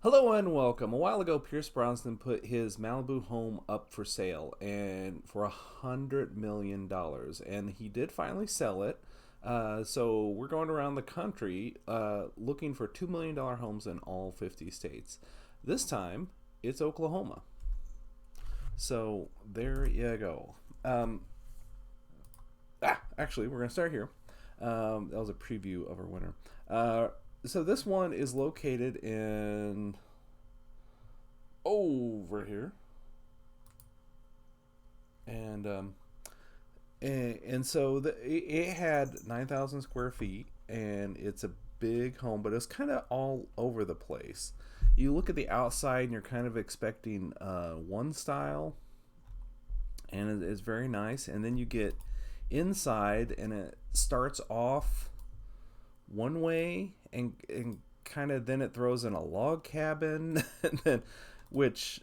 Hello and welcome. A while ago, Pierce Brosnan put his Malibu home up for sale and for $100 million, and he did finally sell it. So we're going around the country looking for $2 million homes in all 50 states. This time, it's Oklahoma. So there you go. Actually, we're going to start here. That was a preview of our winner. So this one is located in over here, and so it had 9,000 square feet, and it's a big home, but it's kind of all over the place. You look at the outside, and you're kind of expecting one style, and it's very nice, and then you get inside, and it starts off one way and kind of then it throws in a log cabin and then which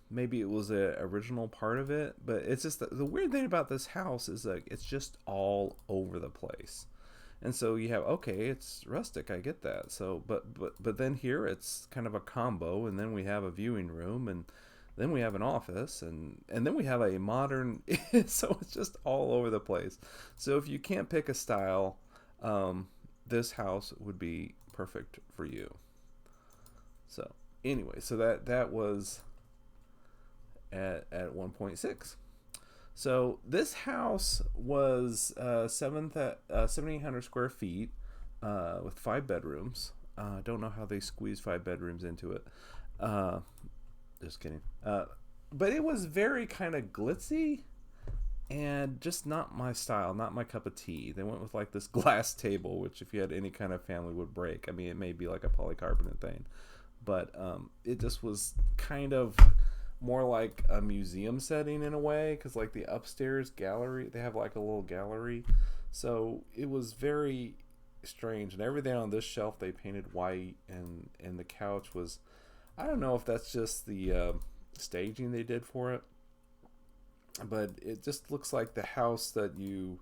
maybe it was a original part of it, but it's just the weird thing about this house is like it's just all over the place. And so you have, okay, it's rustic, I get that. So but then here it's kind of a combo, and then we have a viewing room, and then we have an office, and then we have a modern so it's just all over the place. So if you can't pick a style, this house would be perfect for you. So anyway, so that was at 1.6. So this house was 7,800 square feet with 5 bedrooms. Don't know how they squeezed 5 bedrooms into it. Uh, just kidding. But it was very kind of glitzy and just not my style, not my cup of tea. They went with like this glass table, which if you had any kind of family would break. I mean, it may be like a polycarbonate thing, but it just was kind of more like a museum setting in a way, because like the upstairs gallery, they have like a little gallery, so it was very strange. And everything on this shelf they painted white, and the couch was, I don't know if that's just the staging they did for it, but it just looks like the house that you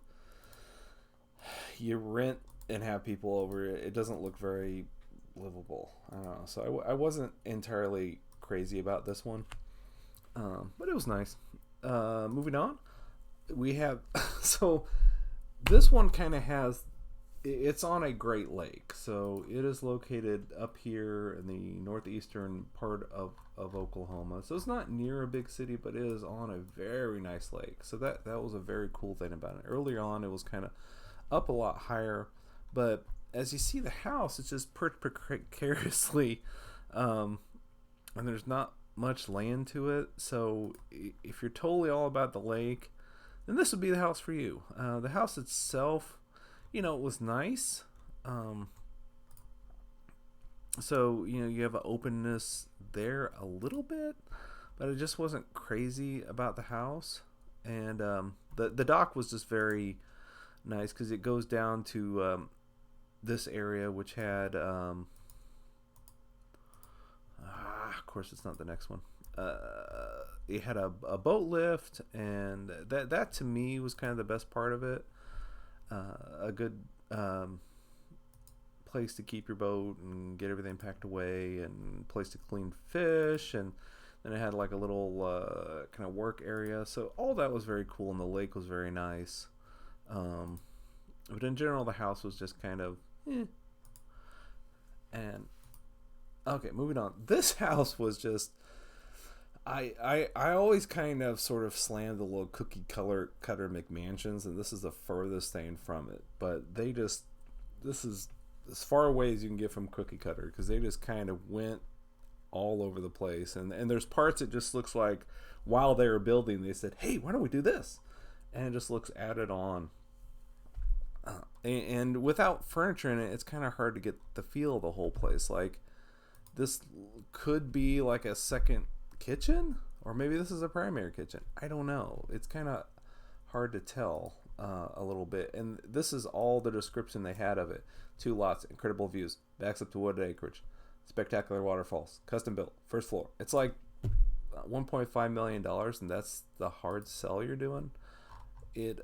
rent and have people over. It doesn't look very livable. I don't know. So I wasn't entirely crazy about this one, but it was nice. Moving on, we have so this one kind of has, it's on a Great Lake, so it is located up here in the northeastern part of Oklahoma. So it's not near a big city, but it is on a very nice lake. So that was a very cool thing about it. Earlier on, it was kind of up a lot higher, but as you see the house, it's just perched precariously, and there's not much land to it. So if you're totally all about the lake, then this would be the house for you. The house itself, it was nice. Um, so you have an openness there a little bit, but it just wasn't crazy about the house. And the dock was just very nice because it goes down to this area, which had of course it's not the next one. It had a boat lift, and that to me was kind of the best part of it. A good place to keep your boat and get everything packed away, and place to clean fish, and then it had like a little kind of work area. So all that was very cool, and the lake was very nice. But in general, the house was just kind of And okay, moving on. This house was just, I always kind of sort of slammed the little cookie color cutter McMansions, and this is the furthest thing from it. But this is as far away as you can get from cookie cutter, because they just kind of went all over the place. And there's parts it just looks like while they were building, they said, "Hey, why don't we do this?" And it just looks added on. And without furniture in it, it's kind of hard to get the feel of the whole place. Like, this could be like a second kitchen, or maybe this is a primary kitchen. I don't know. It's kind of hard to tell a little bit. And this is all the description they had of it: 2 lots, incredible views, backs up to wooded acreage, spectacular waterfalls, custom built, first floor. It's like $1.5 million, and that's the hard sell you're doing. It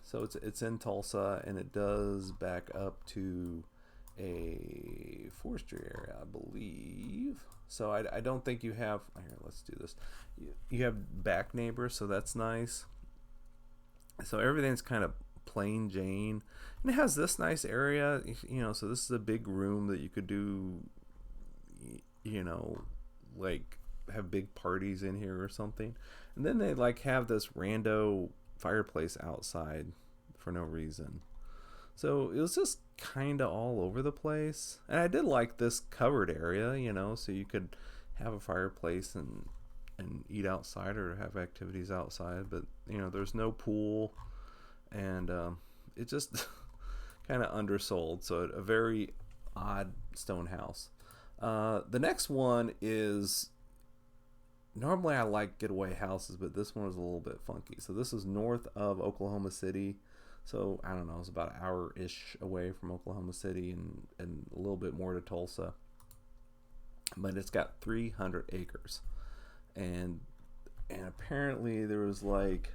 So it's in Tulsa, and it does back up to a forestry area, I believe. So I don't think you have. Here, let's do this. You have back neighbors, so that's nice. So everything's kind of plain Jane, and it has this nice area. So this is a big room that you could do. Like have big parties in here or something. And then they like have this rando fireplace outside for no reason. So it was just kind of all over the place. And I did like this covered area, so you could have a fireplace and eat outside or have activities outside. But, there's no pool. And it just kind of undersold. So a very odd stone house. The next one is, normally I like getaway houses, but this one is a little bit funky. So this is north of Oklahoma City. So I don't know, it's about an hour-ish away from Oklahoma City and a little bit more to Tulsa. But it's got 300 acres. And apparently there was like...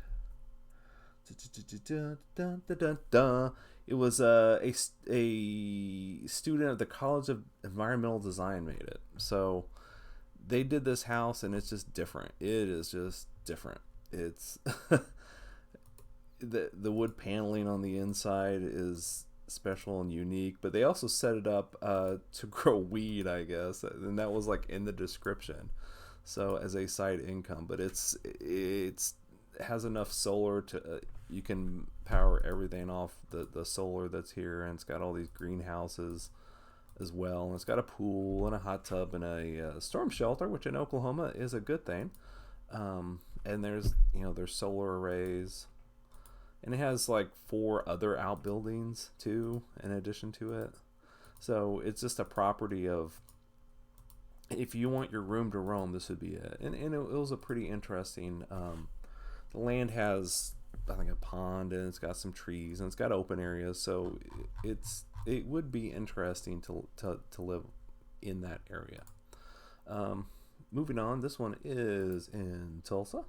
It was a student of the College of Environmental Design made it. So they did this house, and it's just different. It is just different. It's the wood paneling on the inside is special and unique, but they also set it up to grow weed, I guess, and that was like in the description. So as a side income, but it has enough solar to you can power everything off the solar that's here, and it's got all these greenhouses as well, and it's got a pool and a hot tub and a storm shelter, which in Oklahoma is a good thing. And there's solar arrays, and it has like 4 other outbuildings too in addition to it. So it's just a property of, if you want your room to roam, this would be it. And it was a pretty interesting. The land has, I think, a pond, and it's got some trees, and it's got open areas, so it would be interesting to live in that area. Moving on, this one is in Tulsa.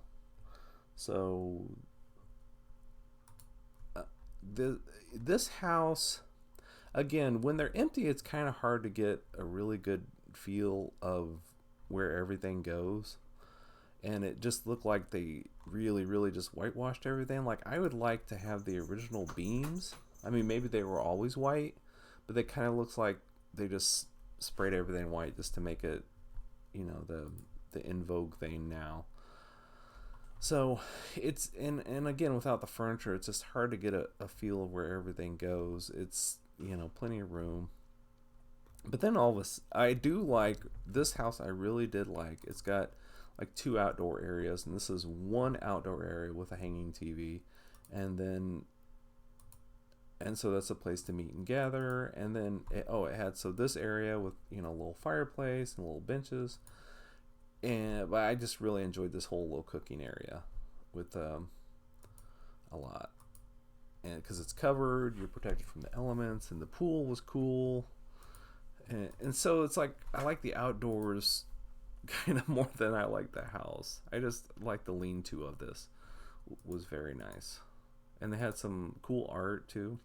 So this house, again, when they're empty, it's kind of hard to get a really good feel of where everything goes. And it just looked like they really, really just whitewashed everything. Like, I would like to have the original beams. I mean, maybe they were always white, but they kind of looks like they just sprayed everything white just to make it, the in vogue thing now. So it's, and again, without the furniture, it's just hard to get a feel of where everything goes. It's, plenty of room. But then all of this, I do like this house. I really did like. It's got like 2 outdoor areas, and this is 1 outdoor area with a hanging TV, and so that's a place to meet and gather. And then it had this area with a little fireplace and little benches, but I just really enjoyed this whole little cooking area with a lot, and because it's covered, you're protected from the elements, and the pool was cool, and so it's like I like the outdoors kind of more than I like the house. I just like the lean-to of this. Was very nice, and they had some cool art too,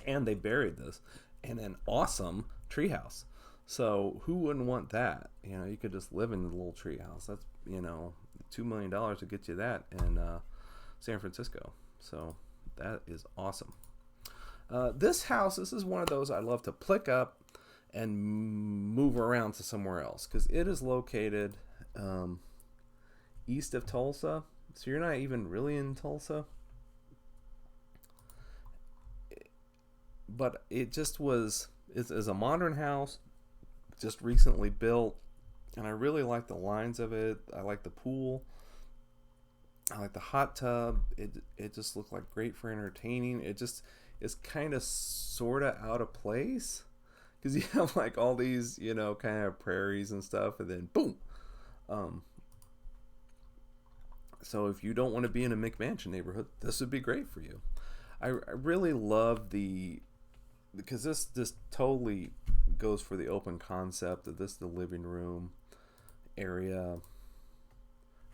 and they buried this in an awesome treehouse. So who wouldn't want that? You could just live in the little treehouse. That's $2 million to get you that in San Francisco. So that is awesome. This house, this is one of those I love to pick up and move around to somewhere else, because it is located east of Tulsa. So you're not even really in Tulsa. But it just was, it's a modern house, just recently built, and I really like the lines of it. I like the pool. I like the hot tub. It just looked like great for entertaining. It just is kind of sort of out of place, because you have like all these, kind of prairies and stuff, and then boom. So if you don't want to be in a McMansion neighborhood, this would be great for you. I really love because this totally goes for the open concept of the living room area,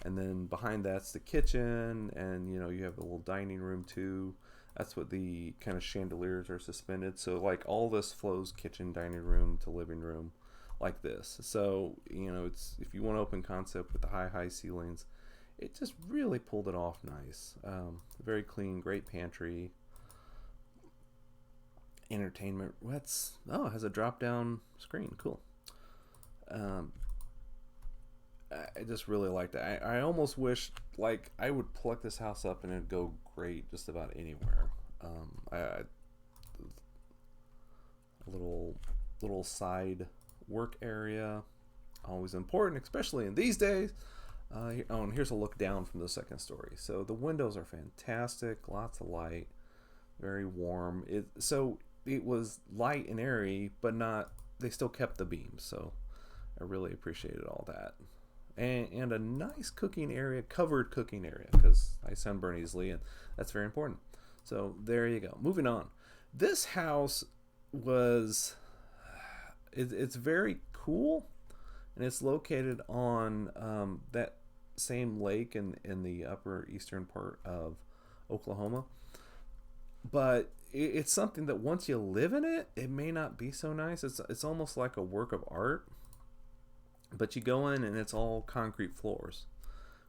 and then behind that's the kitchen, and you have a little dining room too. That's what the kind of chandeliers are suspended. So like all this flows kitchen, dining room to living room, like this. So it's if you want to open concept with the high ceilings, it just really pulled it off nice. Very clean, great pantry. Entertainment. It has a drop down screen. Cool. Um, I just really liked it. I almost wish like I would pluck this house up and it'd go great just about anywhere. A little side work area, always important, especially in these days. And here's a look down from the second story. So the windows are fantastic, lots of light, very warm. It was light and airy, but not. They still kept the beams, so I really appreciated all that. And a nice cooking area, covered cooking area, because I sunburn easily, and that's very important. So there you go. Moving on. This house it's very cool, and it's located on that same lake in the upper eastern part of Oklahoma. But it's something that once you live in it, it may not be so nice. It's almost like a work of art. But you go in and it's all concrete floors,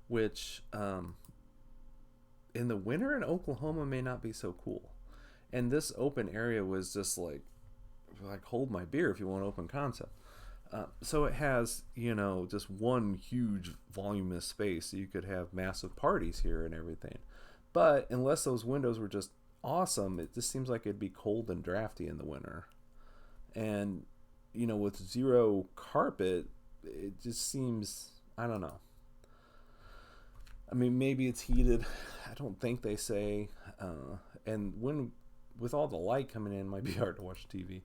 which in the winter in Oklahoma may not be so cool. And this open area was just like hold my beer if you want open concept. So it has just one huge voluminous space, so you could have massive parties here and everything. But unless those windows were just awesome, it just seems like it'd be cold and drafty in the winter. And with zero carpet, it just seems, I don't know. I mean, maybe it's heated. I don't think they say. And with all the light coming in, it might be hard to watch TV.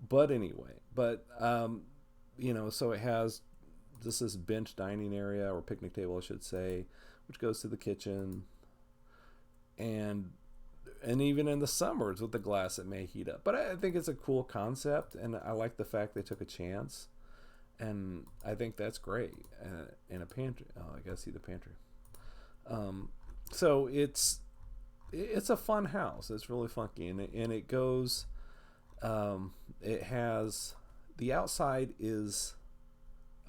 But anyway, so it has just this bench dining area, or picnic table, I should say, which goes to the kitchen. And even in the summers with the glass, it may heat up. But I think it's a cool concept, and I like the fact they took a chance. And I think that's great. In a pantry. Oh, I gotta see the pantry. So it's a fun house. It's really funky, and it goes. It has the outside is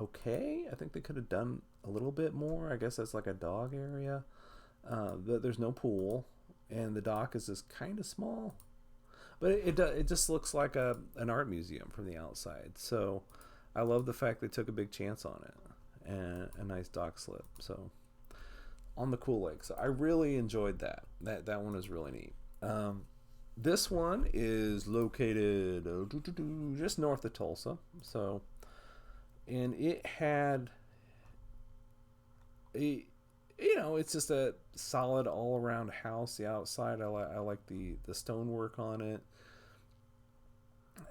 okay. I think they could have done a little bit more. I guess that's like a dog area. There's no pool, and the dock is just kind of small. But it just looks like an art museum from the outside. So I love the fact they took a big chance on it, and a nice dock slip. So on the cool lake. So I really enjoyed that. That one is really neat. This one is located just north of Tulsa. So, and it had it's just a solid all around house. The outside, I like the stonework on it.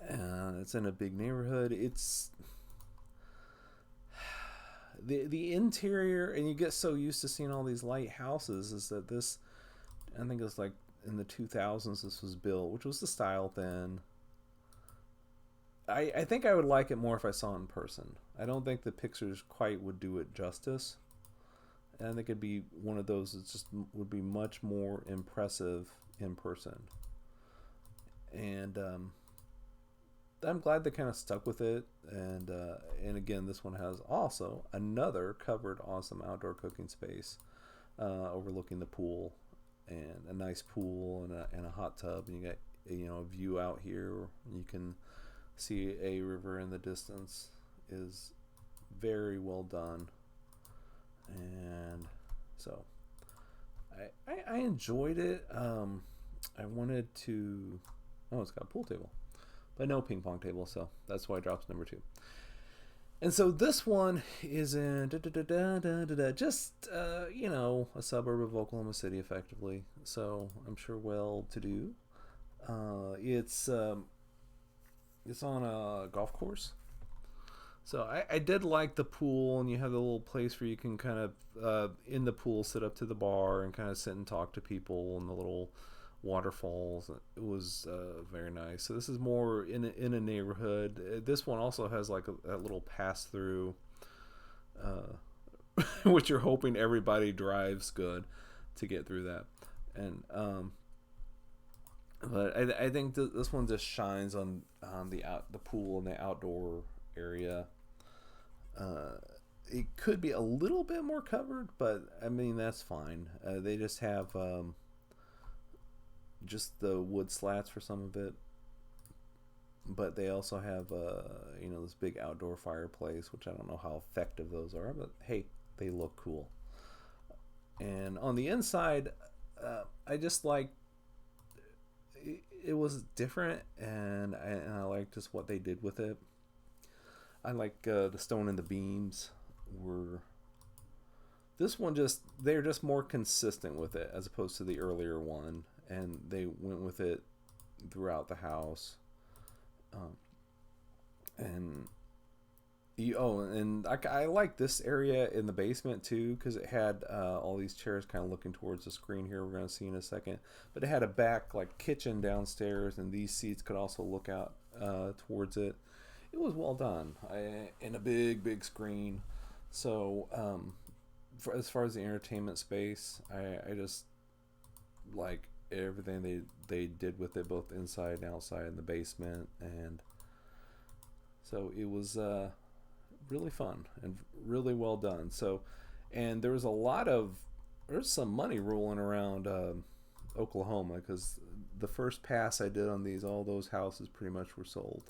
It's in a big neighborhood. It's the interior, and you get so used to seeing all these light houses, is that this, I think it's like in the 2000s this was built, which was the style then. I think I would like it more if I saw it in person. I don't think the pictures quite would do it justice. And I think it'd be one of those that just would be much more impressive in person. And I'm glad they kind of stuck with it. And again, this one has also another covered awesome outdoor cooking space overlooking the pool, and a nice pool and a hot tub. And you got a view out here. You can see a river in the distance. Is very well done. And so I enjoyed it. I wanted to. Oh, it's got a pool table, but no ping pong table, so that's why it drops number 2. And so this one is in just a suburb of Oklahoma City, effectively. So I'm sure well to do. It's on a golf course. So I did like the pool, and you have the little place where you can kind of in the pool sit up to the bar and kind of sit and talk to people, and the little waterfalls. It was very nice. So this is more in a neighborhood. This one also has like a little pass through, which you're hoping everybody drives good to get through that. And But I think this one just shines on the pool and the outdoor area. Uh, it could be a little bit more covered, but I mean that's fine. They just have just the wood slats for some of it, but they also have this big outdoor fireplace, which I don't know how effective those are, but hey, they look cool. And on the inside, I just like it was different, and I like just what they did with it. I like the stone and the beams were. This one they're just more consistent with it as opposed to the earlier one, and they went with it throughout the house. Um, and and I like this area in the basement too because it had all these chairs kind of looking towards the screen here. We're going to see in a second, but it had a back like kitchen downstairs, and these seats could also look out towards it. It was well done, in a big screen. So as far as the entertainment space, I just like everything they did with it, both inside and outside in the basement, and so it was really fun and really well done. So, and there's some money rolling around Oklahoma because the first pass I did on these, all those houses pretty much were sold.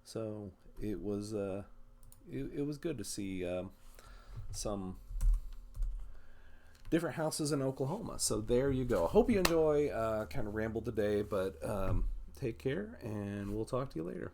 So it was it was good to see some different houses in Oklahoma. So there you go. Hope you enjoy. Kind of rambled today, but take care, and we'll talk to you later.